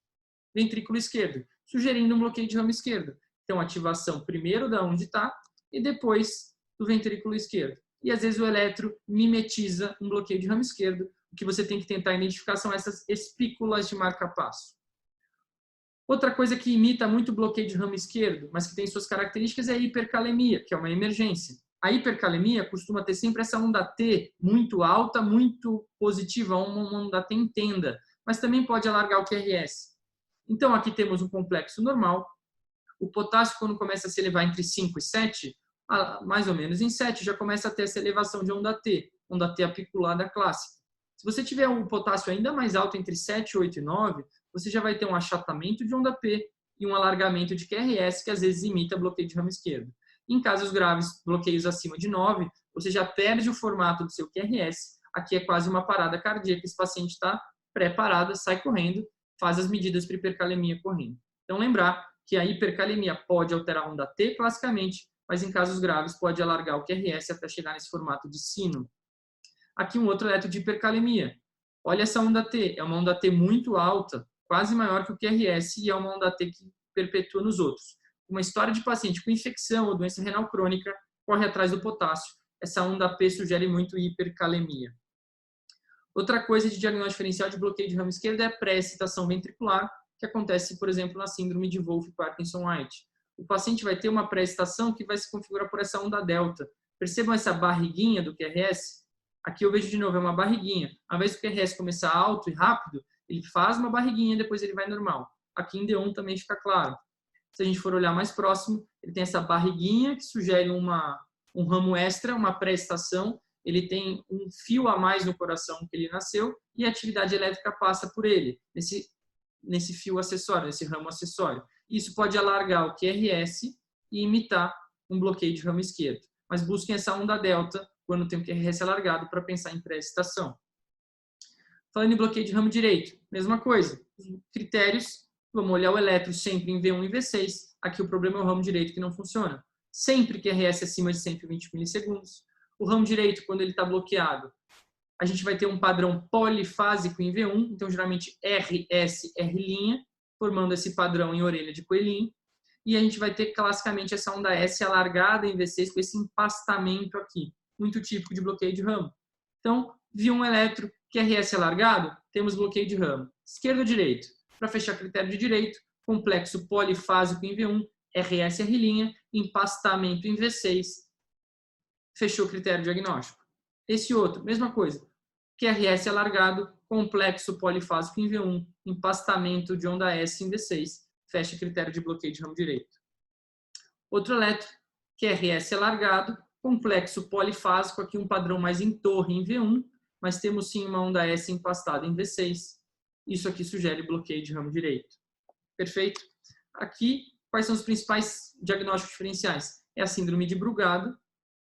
ventrículo esquerdo, sugerindo um bloqueio de ramo esquerdo. Então, ativação primeiro da onde está e depois do ventrículo esquerdo. E às vezes o eletro mimetiza um bloqueio de ramo esquerdo. O que você tem que tentar identificar são essas espículas de marca-passo. Outra coisa que imita muito o bloqueio de ramo esquerdo, mas que tem suas características, é a hipercalemia, que é uma emergência. A hipercalemia costuma ter sempre essa onda T muito alta, muito positiva, uma onda T em tenda, mas também pode alargar o QRS. Então, aqui temos um complexo normal. O potássio, quando começa a se elevar entre 5 e 7, mais ou menos em 7, já começa a ter essa elevação de onda T apiculada clássica. Se você tiver um potássio ainda mais alto, entre 7, 8 e 9, você já vai ter um achatamento de onda P e um alargamento de QRS, que às vezes imita bloqueio de ramo esquerdo. Em casos graves, bloqueios acima de 9, você já perde o formato do seu QRS. Aqui é quase uma parada cardíaca. Esse paciente está preparado, sai correndo, faz as medidas para hipercalemia correndo. Então, lembrar que a hipercalemia pode alterar a onda T classicamente, mas em casos graves pode alargar o QRS até chegar nesse formato de sino. Aqui um outro eletro de hipercalemia. Olha essa onda T, é uma onda T muito alta, quase maior que o QRS, e é uma onda T que perpetua nos outros. Uma história de paciente com infecção ou doença renal crônica corre atrás do potássio. Essa onda P sugere muito hipercalemia. Outra coisa de diagnóstico diferencial de bloqueio de ramo esquerdo é a pré-excitação ventricular, que acontece, por exemplo, na síndrome de Wolff-Parkinson-White. O paciente vai ter uma pré-excitação que vai se configurar por essa onda delta. Percebam essa barriguinha do QRS? Aqui eu vejo de novo, é uma barriguinha. Ao invés do QRS começar alto e rápido, ele faz uma barriguinha e depois ele vai normal. Aqui em D1 também fica claro. Se a gente for olhar mais próximo, ele tem essa barriguinha que sugere um ramo extra, uma pré-excitação. Ele tem um fio a mais no coração que ele nasceu e a atividade elétrica passa por ele, nesse fio acessório, nesse ramo acessório. Isso pode alargar o QRS e imitar um bloqueio de ramo esquerdo. Mas busquem essa onda delta quando tem o QRS alargado para pensar em pré-excitação. Falando em bloqueio de ramo direito, mesma coisa. Os critérios, vamos olhar o eletro sempre em V1 e V6. Aqui o problema é o ramo direito que não funciona. Sempre QRS acima de 120 milissegundos. O ramo direito, quando ele está bloqueado, a gente vai ter um padrão polifásico em V1, então geralmente RS, R', formando esse padrão em orelha de coelhinho. E a gente vai ter classicamente essa onda S alargada em V6 com esse empastamento aqui, muito típico de bloqueio de ramo. Então, V1 eletro, QRS alargado, temos bloqueio de ramo. Esquerdo ou direito? Para fechar critério de direito, complexo polifásico em V1, RS, R', empastamento em V6, fechou o critério diagnóstico. Esse outro, mesma coisa. QRS alargado, complexo polifásico em V1, empastamento de onda S em V6, fecha critério de bloqueio de ramo direito. Outro eletro, QRS alargado, complexo polifásico, aqui um padrão mais em torre em V1, mas temos sim uma onda S empastada em V6. Isso aqui sugere bloqueio de ramo direito. Perfeito? Aqui, quais são os principais diagnósticos diferenciais? É a síndrome de Brugado.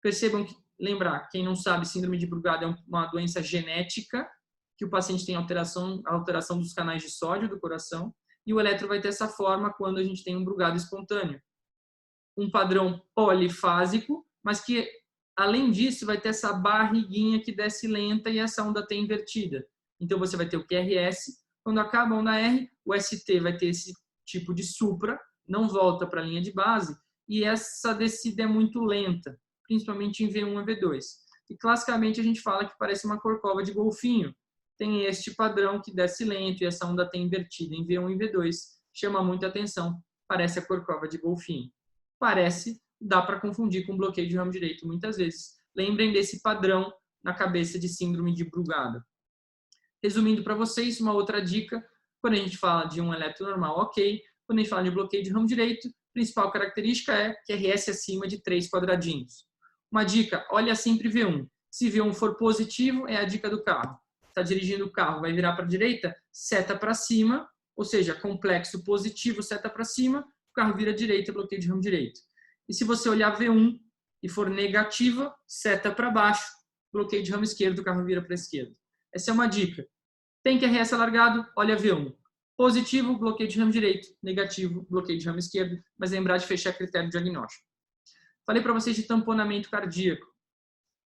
Percebam que, lembrar, quem não sabe, síndrome de Brugado é uma doença genética, que o paciente tem alteração dos canais de sódio do coração, e o eletro vai ter essa forma quando a gente tem um Brugado espontâneo. Um padrão polifásico, mas que, além disso, vai ter essa barriguinha que desce lenta e essa onda T invertida. Então, você vai ter o QRS. Quando acaba a onda R, o ST vai ter esse tipo de supra, não volta para a linha de base, e essa descida é muito lenta, principalmente em V1 e V2. E, classicamente, a gente fala que parece uma corcova de golfinho. Tem este padrão que desce lento e essa onda T invertida em V1 e V2. Chama muita atenção, parece a corcova de golfinho. Parece, dá para confundir com bloqueio de ramo direito muitas vezes. Lembrem desse padrão na cabeça de síndrome de Brugado. Resumindo para vocês, uma outra dica, quando a gente fala de um eletro normal, ok. Quando a gente fala de bloqueio de ramo direito, a principal característica é QRS acima de 3 quadradinhos. Uma dica, olha sempre V1. Se V1 for positivo, é a dica do carro. Está dirigindo o carro, vai virar para a direita, seta para cima, Ou seja, complexo positivo, seta para cima, o carro vira à direita, bloqueio de ramo direito. E se você olhar V1 e for negativa, seta para baixo, bloqueio de ramo esquerdo, o carro vira para a esquerda. Essa é uma dica. Tem QRS alargado, olha V1. Positivo, bloqueio de ramo direito. Negativo, bloqueio de ramo esquerdo. Mas lembrar de fechar critério diagnóstico. Falei para vocês de tamponamento cardíaco.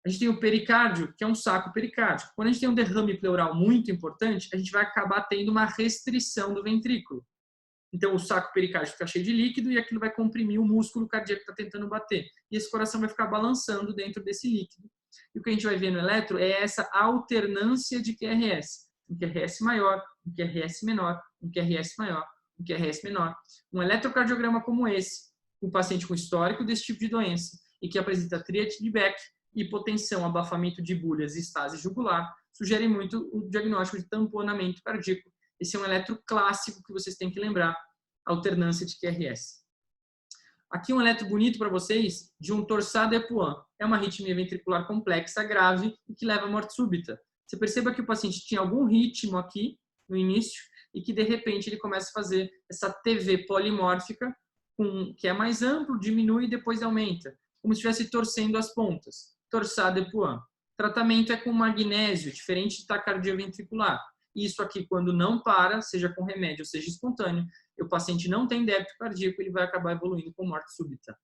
A gente tem o pericárdio, que é um saco pericárdico. Quando a gente tem um derrame pleural muito importante, a gente vai acabar tendo uma restrição do ventrículo. Então, o saco pericárdico fica cheio de líquido e aquilo vai comprimir o músculo cardíaco que está tentando bater. E esse coração vai ficar balançando dentro desse líquido. E o que a gente vai ver no eletro é essa alternância de QRS. Um QRS maior, um QRS menor, um QRS maior, um QRS menor. Um eletrocardiograma como esse, um paciente com histórico desse tipo de doença e que apresenta tríade de Beck, hipotensão, abafamento de bulhas e estase jugular, sugere muito o diagnóstico de tamponamento cardíaco. Esse é um eletro clássico que vocês têm que lembrar, alternância de QRS. Aqui um eletro bonito para vocês de um torsade epoin. É uma arritmia ventricular complexa, grave e que leva à morte súbita. Você perceba que o paciente tinha algum ritmo aqui no início e que de repente ele começa a fazer essa TV polimórfica, que é mais amplo, diminui e depois aumenta, como se estivesse torcendo as pontas. Torsade epoin. Tratamento é com magnésio, diferente de taquicardia ventricular. Isso aqui, quando não para, seja com remédio, seja espontâneo, o paciente não tem débito cardíaco, ele vai acabar evoluindo com morte súbita.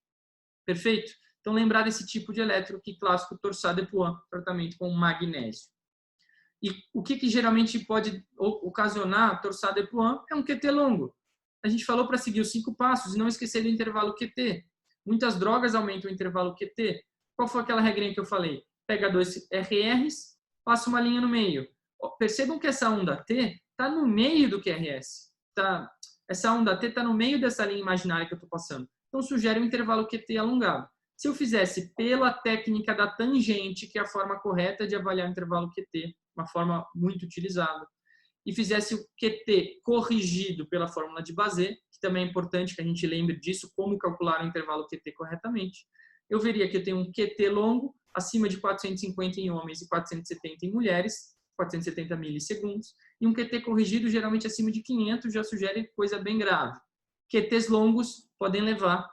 Perfeito? Então, lembrar desse tipo de eletro, que clássico torsade epoin, tratamento com magnésio. E o que geralmente pode ocasionar torsade epoin é um QT longo. A gente falou para seguir os 5 passos e não esquecer do intervalo QT. Muitas drogas aumentam o intervalo QT. Qual foi aquela regrinha que eu falei? Pega 2 RRs, passa uma linha no meio. Percebam que essa onda T está no meio do QRS. Essa onda T está no meio dessa linha imaginária que eu estou passando. Então, sugere um intervalo QT alongado. Se eu fizesse pela técnica da tangente, que é a forma correta de avaliar o intervalo QT, uma forma muito utilizada, e fizesse o QT corrigido pela fórmula de Bazet, que também é importante que a gente lembre disso, como calcular o intervalo QT corretamente, eu veria que eu tenho um QT longo, acima de 450 em homens e 470 em mulheres, 470 milissegundos, e um QT corrigido geralmente acima de 500 já sugere coisa bem grave. QTs longos podem levar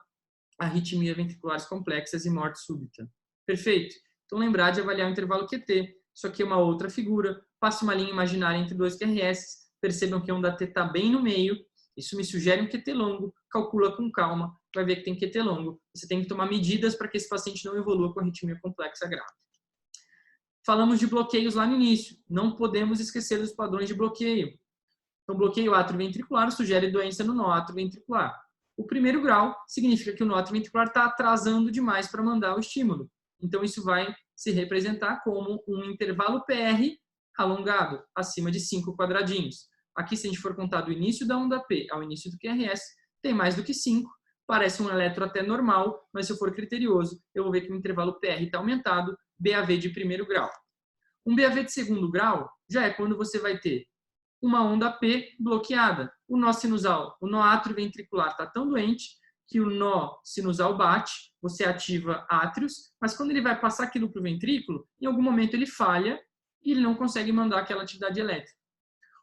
a arritmias ventriculares complexas e morte súbita. Perfeito? Então lembrar de avaliar o intervalo QT. Isso aqui é uma outra figura. Passa uma linha imaginária entre 2 QRS. Percebam que a onda T está bem no meio. Isso me sugere um QT longo. Calcula com calma. Vai ver que tem QT longo. Você tem que tomar medidas para que esse paciente não evolua com arritmia complexa grave. Falamos de bloqueios lá no início. Não podemos esquecer dos padrões de bloqueio. Então, bloqueio atrioventricular sugere doença no nó atrioventricular. O primeiro grau significa que o nó atrioventricular está atrasando demais para mandar o estímulo. Então, isso vai se representar como um intervalo PR alongado, acima de 5 quadradinhos. Aqui, se a gente for contar do início da onda P ao início do QRS, tem mais do que 5. Parece um eletro até normal, mas se eu for criterioso, eu vou ver que o intervalo PR está aumentado, BAV de primeiro grau. Um BAV de segundo grau já é quando você vai ter uma onda P bloqueada. O nó sinusal, o nó atrioventricular está tão doente que o nó sinusal bate, você ativa átrios, mas quando ele vai passar aquilo para o ventrículo, em algum momento ele falha e ele não consegue mandar aquela atividade elétrica.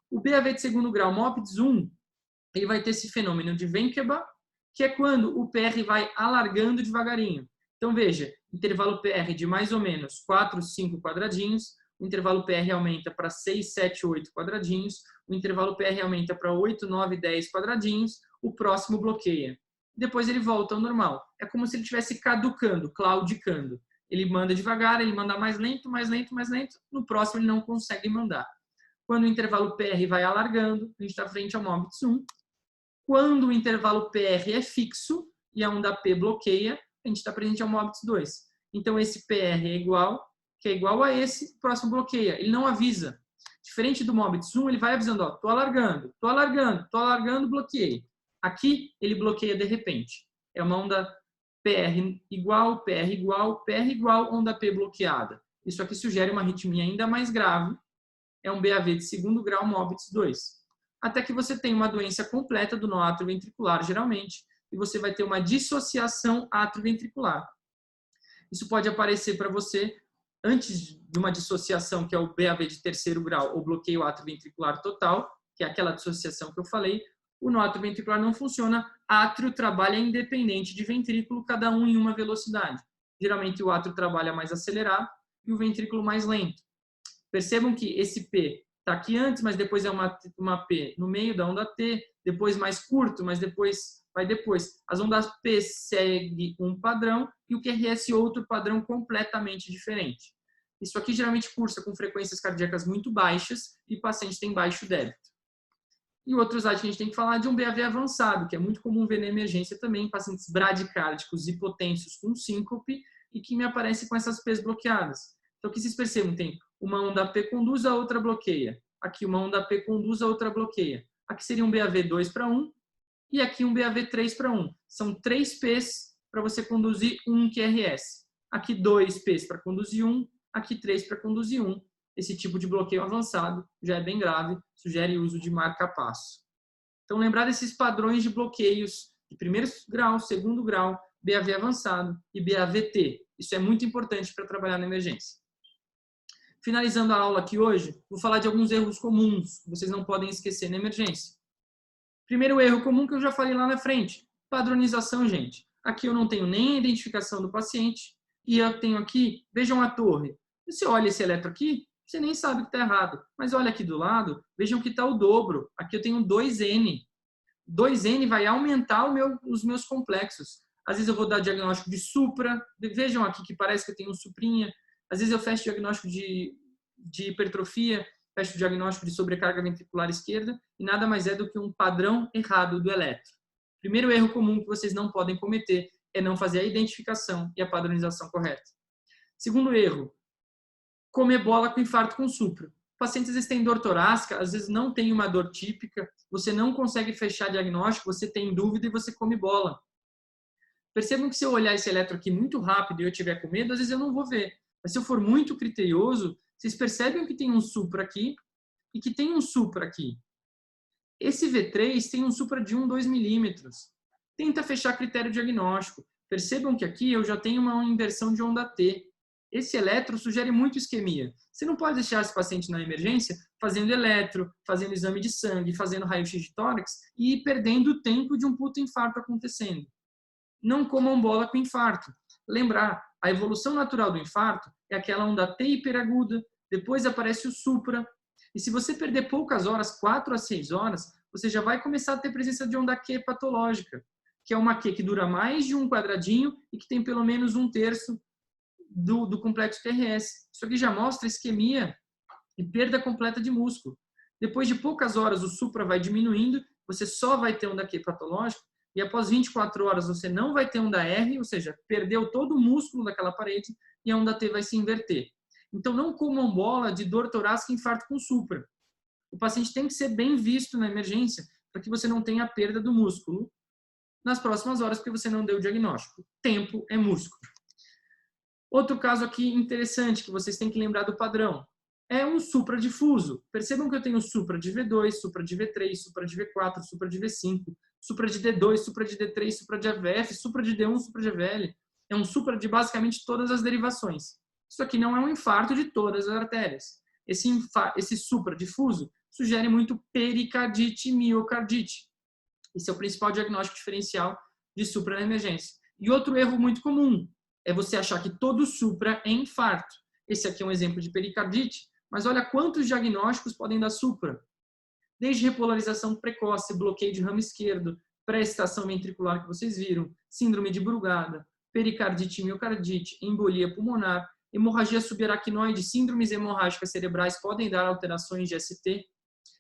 O BAV de segundo grau, MOPDS 1, ele vai ter esse fenômeno de Wenkeba, que é quando o PR vai alargando devagarinho. Então, veja, intervalo PR de mais ou menos 4, 5 quadradinhos, o intervalo PR aumenta para 6, 7, 8 quadradinhos, o intervalo PR aumenta para 8, 9, 10 quadradinhos, o próximo bloqueia. Depois ele volta ao normal. É como se ele estivesse caducando, claudicando. Ele manda devagar, ele manda mais lento, mais lento, mais lento, no próximo ele não consegue mandar. Quando o intervalo PR vai alargando, a gente está frente ao MOPDS 1. Quando o intervalo PR é fixo e a onda P bloqueia, a gente está presente ao MOPDS 2. Então, esse PR é igual, que é igual a esse, o próximo bloqueia. Ele não avisa. Diferente do MOPDS 1, ele vai avisando, ó, tô alargando, bloqueei. Aqui, ele bloqueia de repente. É uma onda PR igual, onda P bloqueada. Isso aqui sugere uma arritmia ainda mais grave. É um BAV de segundo grau, MOPDS 2. Até que você tem uma doença completa do nó atrioventricular, geralmente, e você vai ter uma dissociação atrioventricular. Isso pode aparecer para você antes de uma dissociação, que é o BAV de terceiro grau, ou bloqueio atrioventricular total, que é aquela dissociação que eu falei, o nó atrioventricular não funciona, átrio trabalha independente de ventrículo, cada um em uma velocidade. Geralmente o átrio trabalha mais acelerado e o ventrículo mais lento. Percebam que esse P está aqui antes, mas depois é uma P no meio da onda T, depois mais curto, mas depois vai depois. As ondas P seguem um padrão e o QRS outro padrão completamente diferente. Isso aqui geralmente cursa com frequências cardíacas muito baixas e o paciente tem baixo débito. E outro slide que a gente tem que falar é de um BAV avançado, que é muito comum ver na emergência também, pacientes bradicárdicos hipotensos com síncope e que me aparecem com essas P's bloqueadas. Então, aqui vocês percebem, tem uma onda P conduz, a outra bloqueia. Aqui uma onda P conduz, a outra bloqueia. Aqui seria um BAV 2:1 e aqui um BAV 3:1. São 3 P's para você conduzir um QRS. Aqui 2 P's para conduzir um, aqui 3 para conduzir um. Esse tipo de bloqueio avançado já é bem grave, sugere o uso de marca-passo. Então, lembrar desses padrões de bloqueios de primeiro grau, segundo grau, BAV avançado e BAVT. Isso é muito importante para trabalhar na emergência. Finalizando a aula aqui hoje, vou falar de alguns erros comuns que vocês não podem esquecer na emergência. Primeiro erro comum que eu já falei lá na frente, padronização, gente. Aqui eu não tenho nem a identificação do paciente e eu tenho aqui, vejam a torre. Você olha esse eletro aqui, você nem sabe que está errado. Mas olha aqui do lado, vejam que está o dobro. Aqui eu tenho 2N. 2N vai aumentar os meus complexos. Às vezes eu vou dar diagnóstico de supra. Vejam aqui que parece que eu tenho um suprinha. Às vezes eu fecho diagnóstico de hipertrofia, fecho diagnóstico de sobrecarga ventricular esquerda e nada mais é do que um padrão errado do eletro. Primeiro erro comum que vocês não podem cometer é não fazer a identificação e a padronização correta. Segundo erro, comer bola com infarto com supra. Pacientes às vezes têm dor torácica, às vezes não tem uma dor típica, você não consegue fechar diagnóstico, você tem dúvida e você come bola. Percebam que se eu olhar esse eletro aqui muito rápido e eu tiver com medo, às vezes eu não vou ver. Mas se eu for muito criterioso, vocês percebem que tem um supra aqui e que tem um supra aqui. Esse V3 tem um supra de 1-2 milímetros. Tenta fechar critério diagnóstico. Percebam que aqui eu já tenho uma inversão de onda T. Esse eletro sugere muito isquemia. Você não pode deixar esse paciente na emergência fazendo eletro, fazendo exame de sangue, fazendo raio-x de tórax e perdendo o tempo de um puto infarto acontecendo. Não comam bola com infarto. Lembrar, a evolução natural do infarto é aquela onda T hiperaguda, depois aparece o supra. E se você perder poucas horas, 4 a 6 horas, você já vai começar a ter presença de onda Q patológica, que é uma Q que dura mais de um quadradinho e que tem pelo menos 1/3 do complexo QRS. Isso aqui já mostra isquemia e perda completa de músculo. Depois de poucas horas, o supra vai diminuindo, você só vai ter onda Q patológico, e após 24 horas você não vai ter onda R, ou seja, perdeu todo o músculo daquela parede e a onda T vai se inverter. Então, não comam bola de dor torácica e infarto com supra. O paciente tem que ser bem visto na emergência para que você não tenha perda do músculo nas próximas horas, porque você não deu o diagnóstico. Tempo é músculo. Outro caso aqui interessante que vocês têm que lembrar do padrão é um supradifuso. Percebam que eu tenho supra de V2, supra de V3, supra de V4, supra de V5, supra de D2, supra de D3, supra de AVF, supra de D1, supra de AVL. É um supra de basicamente todas as derivações. Isso aqui não é um infarto de todas as artérias. Esse supradifuso sugere muito pericardite e miocardite. Esse é o principal diagnóstico diferencial de supra na emergência. E outro erro muito comum é você achar que todo supra é infarto. Esse aqui é um exemplo de pericardite, mas olha quantos diagnósticos podem dar supra. Desde repolarização precoce, bloqueio de ramo esquerdo, pré-excitação ventricular que vocês viram, síndrome de Brugada, pericardite e miocardite, embolia pulmonar, hemorragia subaracnoide, síndromes hemorrágicas cerebrais podem dar alterações de ST,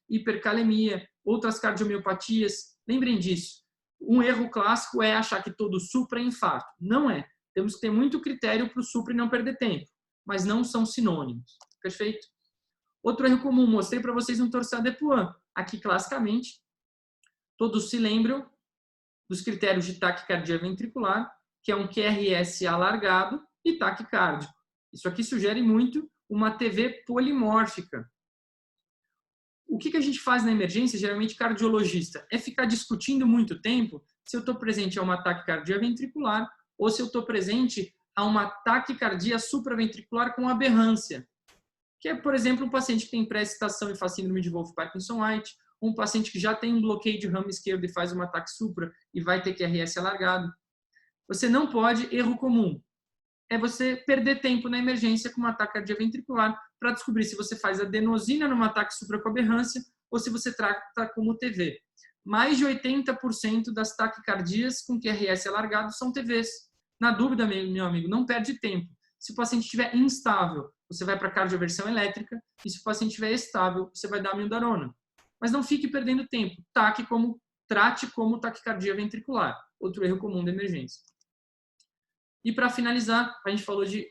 hipercalemia, outras cardiomiopatias. Lembrem disso. Um erro clássico é achar que todo supra é infarto. Não é. Temos que ter muito critério para o supra e não perder tempo, mas não são sinônimos. Perfeito? Outro erro comum, mostrei para vocês no Torsades de Pointes. Aqui, classicamente, todos se lembram dos critérios de taquicardia ventricular, que é um QRS alargado e taquicárdico. Isso aqui sugere muito uma TV polimórfica. O que a gente faz na emergência, geralmente cardiologista, é ficar discutindo muito tempo se eu estou presente a uma taquicardia ventricular ou se eu estou presente a uma taquicardia supraventricular com aberrância, que é, por exemplo, um paciente que tem pré-excitação e faz síndrome de Wolff-Parkinson-White, um paciente que já tem um bloqueio de ramo esquerdo e faz um ataque supra e vai ter QRS alargado. Você não pode, erro comum, é você perder tempo na emergência com um ataque cardioventricular para descobrir se você faz adenosina num ataque supra com aberrância ou se você trata como TV. Mais de 80% das taquicardias com QRS alargado são TVs. Na dúvida, meu amigo, não perde tempo. Se o paciente estiver instável, você vai para a cardioversão elétrica, e se o paciente estiver estável, você vai dar amiodarona. Mas não fique perdendo tempo. Trate como taquicardia ventricular. Outro erro comum da emergência. E para finalizar, a gente falou de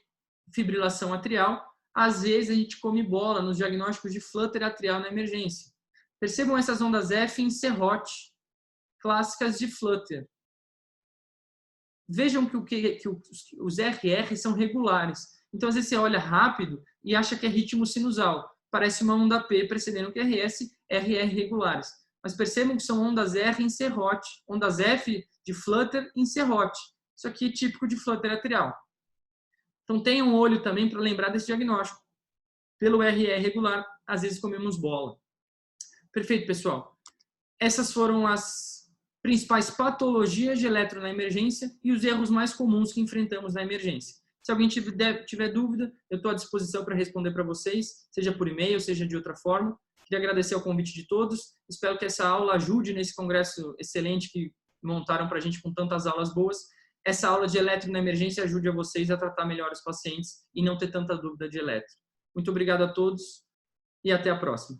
fibrilação atrial. Às vezes a gente come bola nos diagnósticos de flutter atrial na emergência. Percebam essas ondas F em serrote, clássicas de flutter. Vejam que os RR são regulares. Então, às vezes você olha rápido e acha que é ritmo sinusal. Parece uma onda P precedendo o QRS, RR regulares. Mas percebam que são ondas R em serrote, ondas F de flutter em serrote. Isso aqui é típico de flutter atrial. Então, tenham um olho também para lembrar desse diagnóstico. Pelo RR regular, às vezes comemos bola. Perfeito, pessoal. Essas foram as principais patologias de eletro na emergência e os erros mais comuns que enfrentamos na emergência. Se alguém tiver dúvida, eu estou à disposição para responder para vocês, seja por e-mail, seja de outra forma. Queria agradecer o convite de todos. Espero que essa aula ajude nesse congresso excelente que montaram para a gente com tantas aulas boas. Essa aula de eletro na emergência ajude a vocês a tratar melhor os pacientes e não ter tanta dúvida de eletro. Muito obrigado a todos e até a próxima.